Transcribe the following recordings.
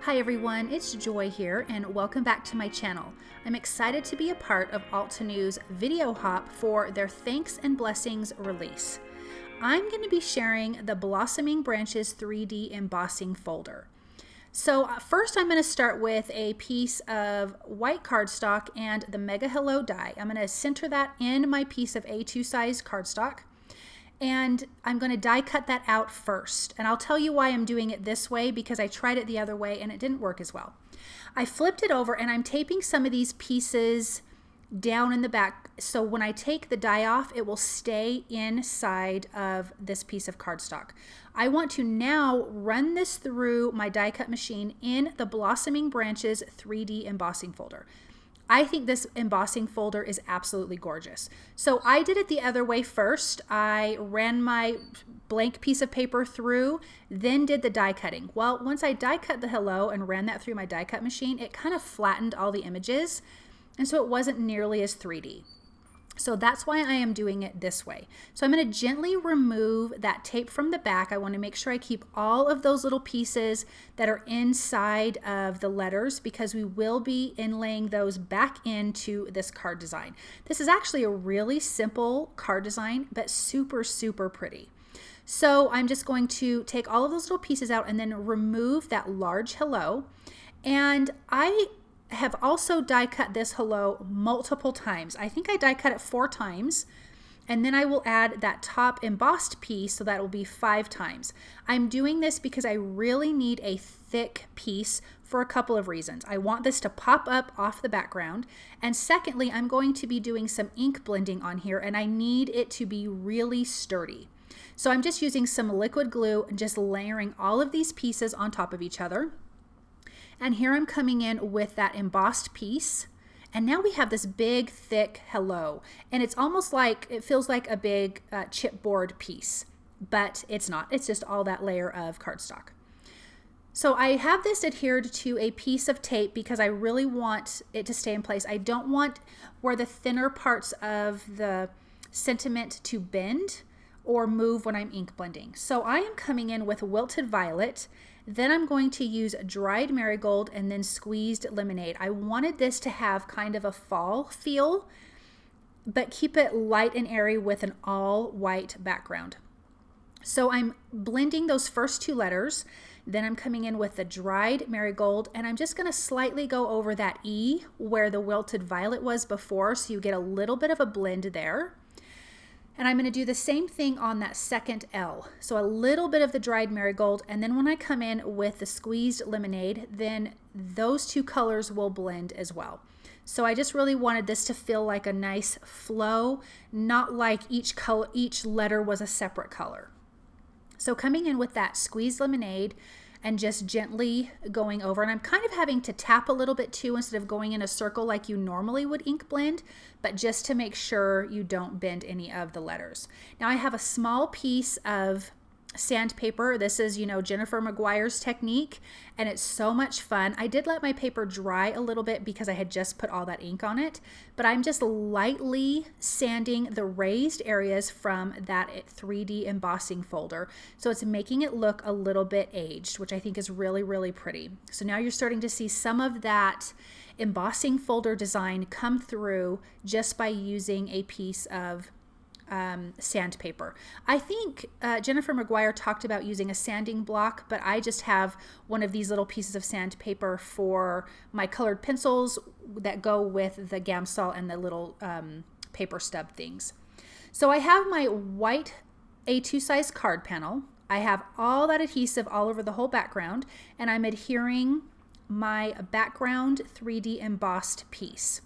Hi everyone, it's Joy here and welcome back to my channel. I'm excited to be a part of Altenew's video hop for their Thanks and Blessings release. I'm going to be sharing the Blossoming Branches 3D embossing folder. So first I'm going to start with a piece of white cardstock and the Mega Hello die. I'm going to center that in my piece of A2 size cardstock. And I'm going to die cut that out first. And I'll tell you why I'm doing it this way, because I tried it the other way and it didn't work as well. I flipped it over and I'm taping some of these pieces down in the back. So when I take the die off, it will stay inside of this piece of cardstock. I want to now run this through my die cut machine in the Blossoming Branches 3D embossing folder. I think this embossing folder is absolutely gorgeous. So I did it the other way first. I ran my blank piece of paper through, then did the die cutting. Well, once I die cut the hello and ran that through my die cut machine, it kind of flattened all the images, and so it wasn't nearly as 3D. So that's why I am doing it this way. So I'm going to gently remove that tape from the back. I want to make sure I keep all of those little pieces that are inside of the letters, because we will be inlaying those back into this card design. This is actually a really simple card design, but super, super pretty. So I'm just going to take all of those little pieces out and then remove that large hello. And I have also die cut this hello multiple times. I think I die cut it 4 times, and then I will add that top embossed piece, so that will be 5 times. I'm doing this because I really need a thick piece for a couple of reasons. I want this to pop up off the background, and secondly, I'm going to be doing some ink blending on here and I need it to be really sturdy. So I'm just using some liquid glue and just layering all of these pieces on top of each other. And here I'm coming in with that embossed piece. And now we have this big, thick hello. And it's almost like, it feels like a big chipboard piece, but it's not. It's just all that layer of cardstock. So I have this adhered to a piece of tape because I really want it to stay in place. I don't want where the thinner parts of the sentiment to bend or move when I'm ink blending. So I am coming in with wilted violet. Then I'm going to use dried marigold and then squeezed lemonade. I wanted this to have kind of a fall feel, but keep it light and airy with an all white background. So I'm blending those first 2 letters. Then I'm coming in with the dried marigold, and I'm just going to slightly go over that E where the wilted violet was before, so you get a little bit of a blend there. And I'm going to do the same thing on that second L. So a little bit of the dried marigold, and then when I come in with the squeezed lemonade, then those 2 colors will blend as well. So I just really wanted this to feel like a nice flow, not like each letter was a separate color. So coming in with that squeezed lemonade and just gently going over, and I'm kind of having to tap a little bit too instead of going in a circle like you normally would ink blend, but just to make sure you don't bend any of the letters. Now I have a small piece of sandpaper. This is, Jennifer McGuire's technique, and it's so much fun. I did let my paper dry a little bit because I had just put all that ink on it, but I'm just lightly sanding the raised areas from that 3D embossing folder. So it's making it look a little bit aged, which I think is really, really pretty. So now you're starting to see some of that embossing folder design come through just by using a piece of sandpaper. I think Jennifer McGuire talked about using a sanding block, but I just have one of these little pieces of sandpaper for my colored pencils that go with the Gamsol and the little paper stub things. So I have my white A2 size card panel. I have all that adhesive all over the whole background, and I'm adhering my background 3D embossed piece.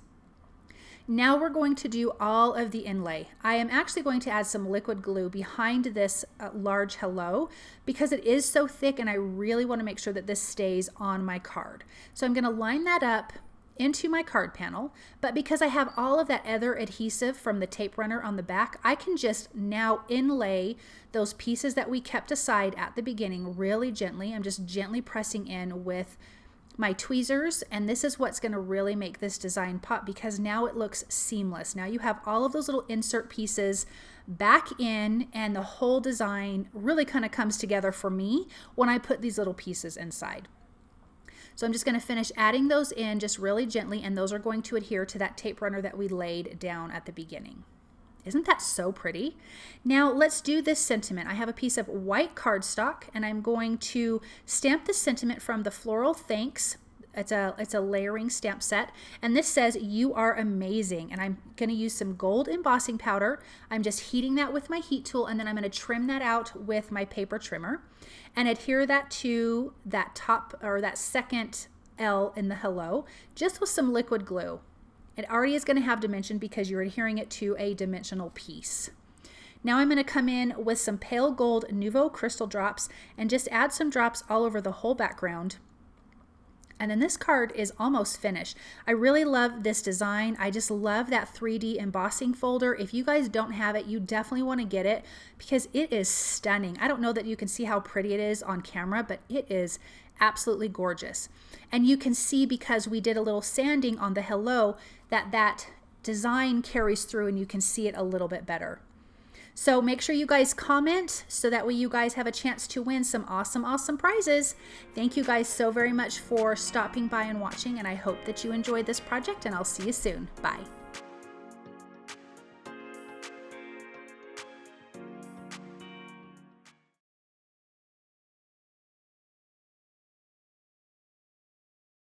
Now we're going to do all of the inlay. I am actually going to add some liquid glue behind this large hello because it is so thick and I really want to make sure that this stays on my card. So I'm going to line that up into my card panel, but because I have all of that other adhesive from the tape runner on the back, I can just now inlay those pieces that we kept aside at the beginning really gently. I'm just gently pressing in with my tweezers, and this is what's going to really make this design pop because now it looks seamless. Now you have all of those little insert pieces back in, and the whole design really kind of comes together for me when I put these little pieces inside. So I'm just going to finish adding those in just really gently, and those are going to adhere to that tape runner that we laid down at the beginning. Isn't that so pretty? Now let's do this sentiment. I have a piece of white cardstock, and I'm going to stamp the sentiment from the Floral Thanks. It's a layering stamp set, and this says "You are amazing," and I'm going to use some gold embossing powder. I'm just heating that with my heat tool, and then I'm going to trim that out with my paper trimmer and adhere that to that top, or that second L in the hello, just with some liquid glue. It already is going to have dimension because you're adhering it to a dimensional piece. Now I'm going to come in with some pale gold Nouveau crystal drops and just add some drops all over the whole background. And then this card is almost finished. I really love this design. I just love that 3D embossing folder. If you guys don't have it, you definitely want to get it because it is stunning. I don't know that you can see how pretty it is on camera, but it is absolutely gorgeous. And you can see, because we did a little sanding on the hello, that design carries through and you can see it a little bit better. So make sure you guys comment so that way you guys have a chance to win some awesome prizes. Thank you guys so very much for stopping by and watching, and I hope that you enjoyed this project, and I'll see you soon. Bye.